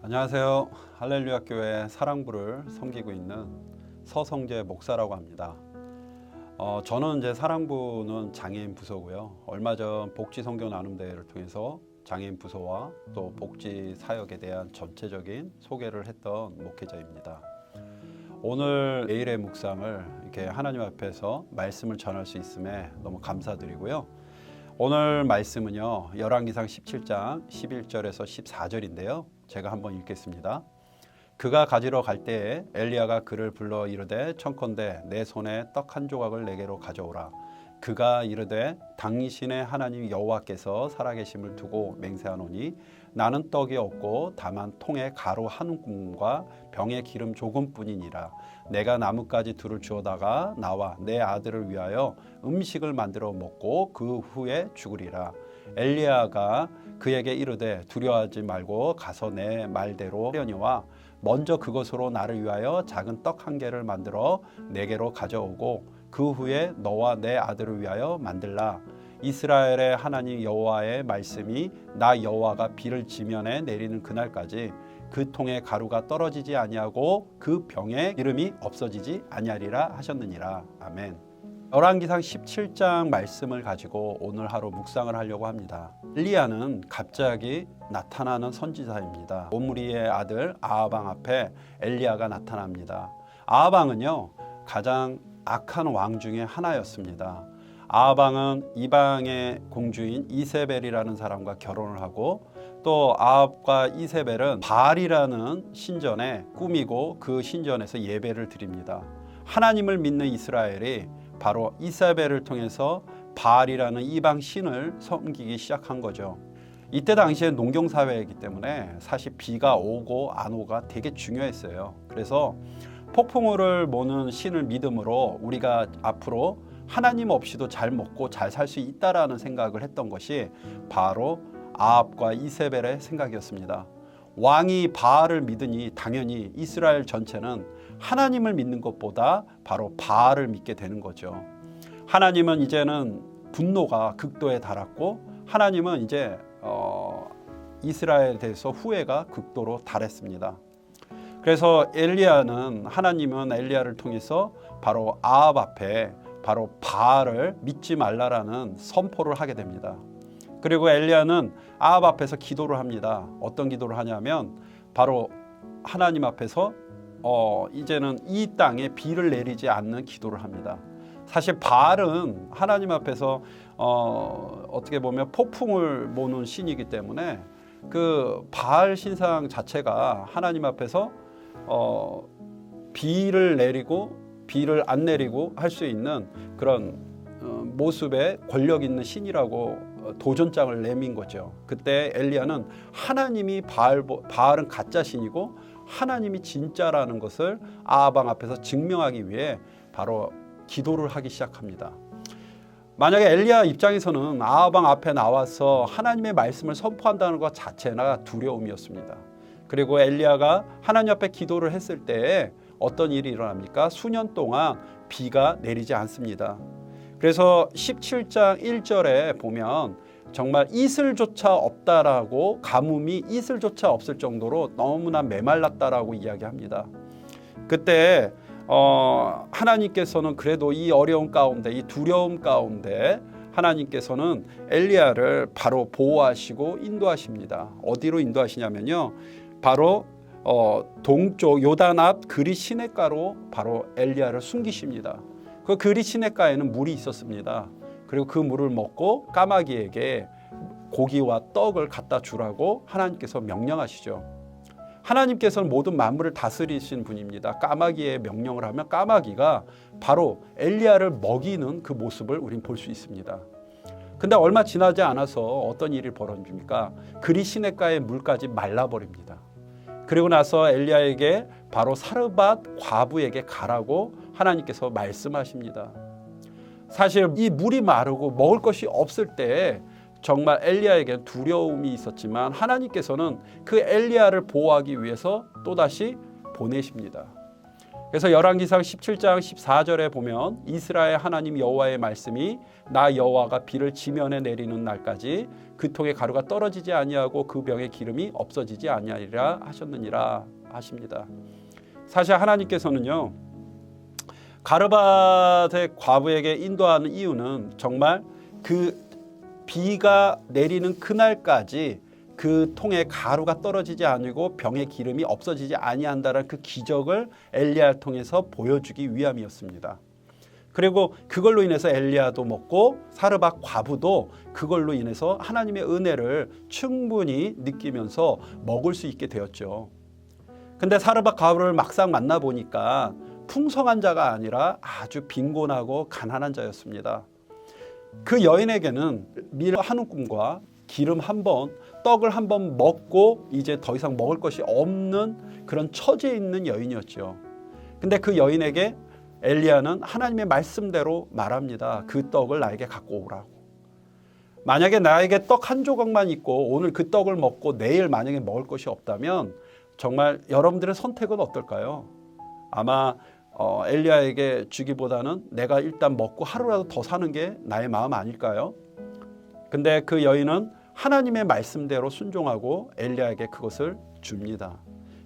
안녕하세요. 할렐루야 교회 사랑부를 섬기고 있는 서성재 목사라고 합니다. 저는 이제 사랑부는 장애인 부서고요. 얼마 전 복지 성경 나눔 대회를 통해서 장애인 부서와 또 복지 사역에 대한 전체적인 소개를 했던 목회자입니다. 오늘 내일의 묵상을 이렇게 하나님 앞에서 말씀을 전할 수 있음에 너무 감사드리고요. 오늘 말씀은요, 열왕기상 17장 11절에서 14절인데요. 제가 한번 읽겠습니다. 그가 가지러 갈 때에 엘리야가 그를 불러 이르되 청컨대 내 손에 떡 한 조각을 내게로 가져오라. 그가 이르되 당신의 하나님 여호와께서 살아계심을 두고 맹세하노니 나는 떡이 없고 다만 통에 가루 한 움큼과 병에 기름 조금뿐이니라. 내가 나뭇가지 둘을 주어다가 나와 내 아들을 위하여 음식을 만들어 먹고 그 후에 죽으리라. 엘리야가 그에게 이르되 두려워하지 말고 가서 내 말대로 하려니와 먼저 그것으로 나를 위하여 작은 떡 한 개를 만들어 내게로 가져오고 그 후에 너와 내 아들을 위하여 만들라. 이스라엘의 하나님 여호와의 말씀이 나 여호와가 비를 지면에 내리는 그날까지 그 통에 가루가 떨어지지 아니하고 그 병에 기름이 없어지지 아니하리라 하셨느니라. 아멘. 열왕기상 17장 말씀을 가지고 오늘 하루 묵상을 하려고 합니다. 엘리야는 갑자기 나타나는 선지자입니다. 오므리의 아들 아하방 앞에 엘리야가 나타납니다. 아하방은요, 가장 악한 왕 중에 하나였습니다. 아하방은 이방의 공주인 이세벨이라는 사람과 결혼을 하고 또 아합과 이세벨은 바알이라는 신전에 꾸미고 그 신전에서 예배를 드립니다. 하나님을 믿는 이스라엘이 바로 이세벨을 통해서 바알이라는 이방 신을 섬기기 시작한 거죠. 이때 당시에 농경사회이기 때문에 사실 비가 오고 안 오고가 되게 중요했어요. 그래서 폭풍우를 모는 신을 믿음으로 우리가 앞으로 하나님 없이도 잘 먹고 잘 살 수 있다라는 생각을 했던 것이 바로 아합과 이세벨의 생각이었습니다. 왕이 바알을 믿으니 당연히 이스라엘 전체는 하나님을 믿는 것보다 바로 바알을 믿게 되는 거죠. 하나님은 이제는 분노가 극도에 달았고 하나님은 이제 이스라엘에 대해서 후회가 극도로 달했습니다. 그래서 하나님은 엘리야를 통해서 바로 아합 앞에 바로 바알을 믿지 말라라는 선포를 하게 됩니다. 그리고 엘리야는 아합 앞에서 기도를 합니다. 어떤 기도를 하냐면 바로 하나님 앞에서 이제는 이 땅에 비를 내리지 않는 기도를 합니다. 사실 바알은 하나님 앞에서 어떻게 보면 폭풍을 모는 신이기 때문에 그 바알 신상 자체가 하나님 앞에서 비를 내리고 비를 안 내리고 할 수 있는 그런 모습의 권력 있는 신이라고 도전장을 내민 거죠. 그때 엘리야는 하나님이 바알은 가짜 신이고 하나님이 진짜라는 것을 아하방 앞에서 증명하기 위해 바로 기도를 하기 시작합니다. 만약에 엘리야 입장에서는 아하방 앞에 나와서 하나님의 말씀을 선포한다는 것 자체가 두려움이었습니다. 그리고 엘리야가 하나님 앞에 기도를 했을 때 어떤 일이 일어납니까? 수년 동안 비가 내리지 않습니다. 그래서 17장 1절에 보면 정말 이슬조차 없다라고, 가뭄이 이슬조차 없을 정도로 너무나 메말랐다라고 이야기합니다. 그때 하나님께서는 그래도 이 어려운 가운데, 이 두려움 가운데 하나님께서는 엘리야를 바로 보호하시고 인도하십니다. 어디로 인도하시냐면요, 바로 동쪽 요단 앞 그리 시냇가로 바로 엘리야를 숨기십니다. 그 그리 시냇가에는 물이 있었습니다. 그리고 그 물을 먹고 까마귀에게 고기와 떡을 갖다 주라고 하나님께서 명령하시죠. 하나님께서는 모든 만물을 다스리신 분입니다. 까마귀의 명령을 하면 까마귀가 바로 엘리야를 먹이는 그 모습을 우린 볼 수 있습니다. 근데 얼마 지나지 않아서 어떤 일이 벌어집니까? 그리 시냇가의 물까지 말라버립니다. 그리고 나서 엘리야에게 바로 사르밧 과부에게 가라고 하나님께서 말씀하십니다. 사실 이 물이 마르고 먹을 것이 없을 때 정말 엘리야에게 두려움이 있었지만 하나님께서는 그 엘리야를 보호하기 위해서 또다시 보내십니다. 그래서 열왕기상 17장 14절에 보면 이스라엘 하나님 여호와의 말씀이 나 여호와가 비를 지면에 내리는 날까지 그 통에 가루가 떨어지지 아니하고 그 병에 기름이 없어지지 아니하리라 하셨느니라 하십니다. 사실 하나님께서는요, 가르밧의 과부에게 인도하는 이유는 정말 그 비가 내리는 그날까지 그 통에 가루가 떨어지지 아니고 병의 기름이 없어지지 아니한다는 그 기적을 엘리야를 통해서 보여주기 위함이었습니다. 그리고 그걸로 인해서 엘리야도 먹고 사르밧 과부도 그걸로 인해서 하나님의 은혜를 충분히 느끼면서 먹을 수 있게 되었죠. 근데 사르밧 과부를 막상 만나보니까 풍성한 자가 아니라 아주 빈곤하고 가난한 자였습니다. 그 여인에게는 밀 한 움큼과 기름 한 번, 떡을 한 번 먹고 이제 더 이상 먹을 것이 없는 그런 처지에 있는 여인이었죠. 근데 그 여인에게 엘리야는 하나님의 말씀대로 말합니다. 그 떡을 나에게 갖고 오라고. 만약에 나에게 떡 한 조각만 있고 오늘 그 떡을 먹고 내일 만약에 먹을 것이 없다면 정말 여러분들의 선택은 어떨까요? 아마 엘리야에게 주기보다는 내가 일단 먹고 하루라도 더 사는 게 나의 마음 아닐까요? 근데 그 여인은 하나님의 말씀대로 순종하고 엘리야에게 그것을 줍니다.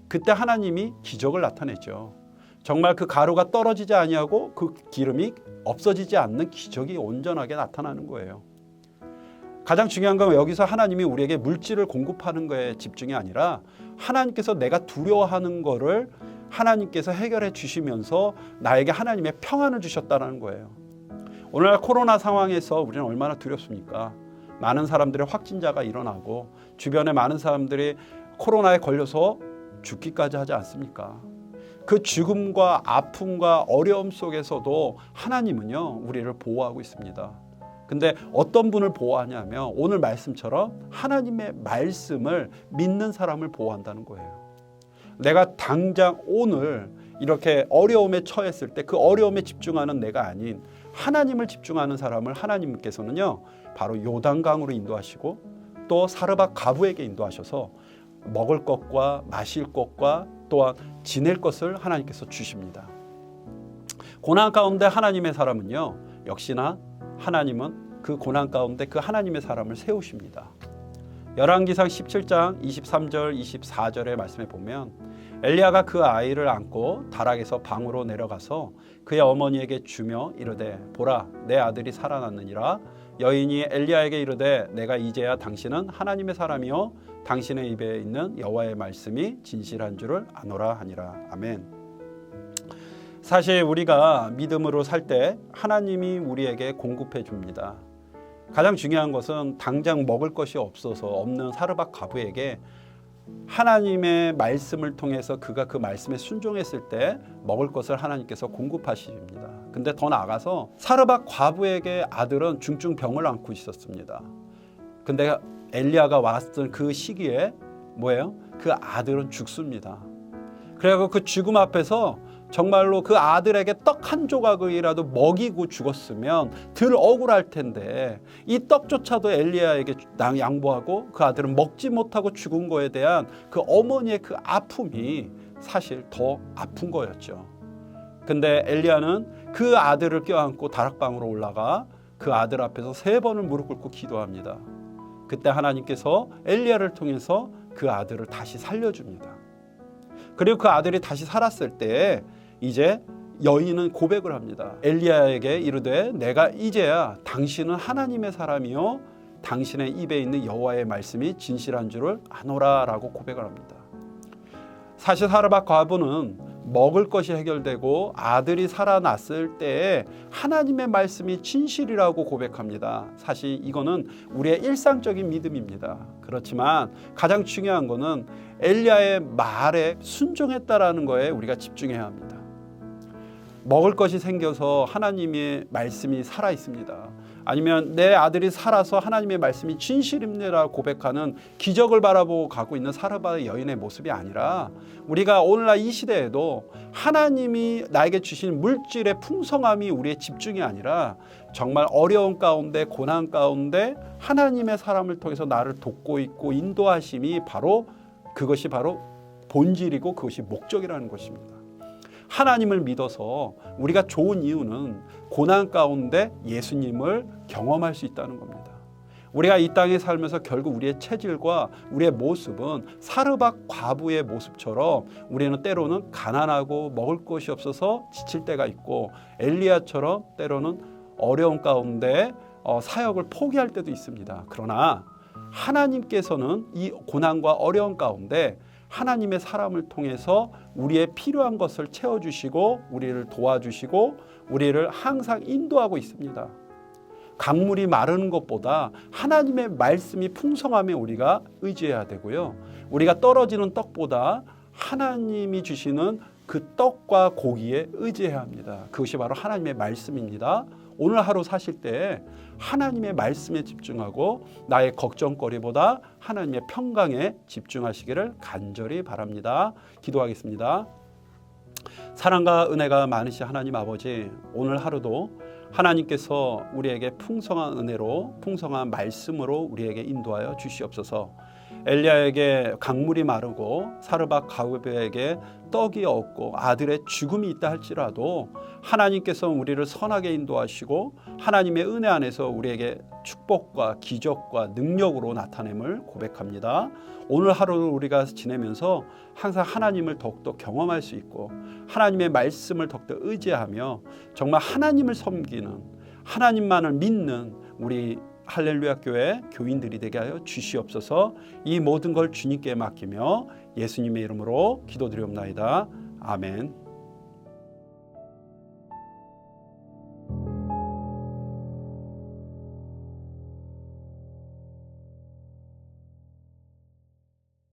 그때 하나님이 기적을 나타냈죠. 정말 그 가루가 떨어지지 아니하고 그 기름이 없어지지 않는 기적이 온전하게 나타나는 거예요. 가장 중요한 건 여기서 하나님이 우리에게 물질을 공급하는 거에 집중이 아니라 하나님께서 내가 두려워하는 거를 하나님께서 해결해 주시면서 나에게 하나님의 평안을 주셨다는 거예요. 오늘날 코로나 상황에서 우리는 얼마나 두렵습니까? 많은 사람들의 확진자가 일어나고 주변에 많은 사람들이 코로나에 걸려서 죽기까지 하지 않습니까? 그 죽음과 아픔과 어려움 속에서도 하나님은요, 우리를 보호하고 있습니다. 근데 어떤 분을 보호하냐면 오늘 말씀처럼 하나님의 말씀을 믿는 사람을 보호한다는 거예요. 내가 당장 오늘 이렇게 어려움에 처했을 때 그 어려움에 집중하는 내가 아닌 하나님을 집중하는 사람을 하나님께서는요, 바로 요단강으로 인도하시고 또 사르밧 과부에게 인도하셔서 먹을 것과 마실 것과 또한 지낼 것을 하나님께서 주십니다. 고난 가운데 하나님의 사람은요, 역시나 하나님은 그 고난 가운데 그 하나님의 사람을 세우십니다. 열왕기상 17장 23절 24절의 말씀에 보면 엘리야가 그 아이를 안고 다락에서 방으로 내려가서 그의 어머니에게 주며 이르되 보라 내 아들이 살아났느니라. 여인이 엘리야에게 이르되 내가 이제야 당신은 하나님의 사람이요 당신의 입에 있는 여호와의 말씀이 진실한 줄을 아노라 하니라. 아멘. 사실 우리가 믿음으로 살 때 하나님이 우리에게 공급해 줍니다. 가장 중요한 것은 당장 먹을 것이 없어서 없는 사르밧 과부에게 하나님의 말씀을 통해서 그가 그 말씀에 순종했을 때 먹을 것을 하나님께서 공급하십니다. 근데 더 나아가서 사르밧 과부에게 아들은 중증 병을 앓고 있었습니다. 근데 엘리야가 왔던 그 시기에 뭐예요? 그 아들은 죽습니다. 그래서 그 죽음 앞에서 정말로 그 아들에게 떡 한 조각이라도 먹이고 죽었으면 덜 억울할 텐데 이 떡조차도 엘리야에게 양보하고 그 아들은 먹지 못하고 죽은 거에 대한 그 어머니의 그 아픔이 사실 더 아픈 거였죠. 근데 엘리야는 그 아들을 껴안고 다락방으로 올라가 그 아들 앞에서 3번을 무릎 꿇고 기도합니다. 그때 하나님께서 엘리야를 통해서 그 아들을 다시 살려줍니다. 그리고 그 아들이 다시 살았을 때 이제 여인은 고백을 합니다. 엘리야에게 이르되 내가 이제야 당신은 하나님의 사람이요 당신의 입에 있는 여호와의 말씀이 진실한 줄을 아노라라고 고백을 합니다. 사실 사르밧 과부는 먹을 것이 해결되고 아들이 살아났을 때에 하나님의 말씀이 진실이라고 고백합니다. 사실 이거는 우리의 일상적인 믿음입니다. 그렇지만 가장 중요한 거는 엘리야의 말에 순종했다라는 거에 우리가 집중해야 합니다. 먹을 것이 생겨서 하나님의 말씀이 살아 있습니다. 아니면 내 아들이 살아서 하나님의 말씀이 진실입니다 고백하는 기적을 바라보고 가고 있는 사르밧 여인의 모습이 아니라 우리가 오늘날 이 시대에도 하나님이 나에게 주신 물질의 풍성함이 우리의 집중이 아니라 정말 어려운 가운데 고난 가운데 하나님의 사람을 통해서 나를 돕고 있고 인도하심이 바로 그것이 바로 본질이고 그것이 목적이라는 것입니다. 하나님을 믿어서 우리가 좋은 이유는 고난 가운데 예수님을 경험할 수 있다는 겁니다. 우리가 이 땅에 살면서 결국 우리의 체질과 우리의 모습은 사르밧 과부의 모습처럼 우리는 때로는 가난하고 먹을 것이 없어서 지칠 때가 있고, 엘리야처럼 때로는 어려운 가운데 사역을 포기할 때도 있습니다. 그러나 하나님께서는 이 고난과 어려운 가운데 하나님의 사람을 통해서 우리의 필요한 것을 채워주시고 우리를 도와주시고 우리를 항상 인도하고 있습니다. 강물이 마르는 것보다 하나님의 말씀이 풍성함에 우리가 의지해야 되고요. 우리가 떨어지는 떡보다 하나님이 주시는 그 떡과 고기에 의지해야 합니다. 그것이 바로 하나님의 말씀입니다. 오늘 하루 사실 때 하나님의 말씀에 집중하고 나의 걱정거리보다 하나님의 평강에 집중하시기를 간절히 바랍니다. 기도하겠습니다. 사랑과 은혜가 많으신 하나님 아버지, 오늘 하루도 하나님께서 우리에게 풍성한 은혜로 풍성한 말씀으로 우리에게 인도하여 주시옵소서. 엘리야에게 강물이 마르고 사르밧 과부에게 떡이 없고 아들의 죽음이 있다 할지라도 하나님께서 우리를 선하게 인도하시고 하나님의 은혜 안에서 우리에게 축복과 기적과 능력으로 나타냄을 고백합니다. 오늘 하루를 우리가 지내면서 항상 하나님을 더욱더 경험할 수 있고 하나님의 말씀을 더욱더 의지하며 정말 하나님을 섬기는, 하나님만을 믿는 우리 할렐루야 교회 교인들이 되게 하여 주시옵소서. 이 모든 걸 주님께 맡기며 예수님의 이름으로 기도드리옵나이다. 아멘.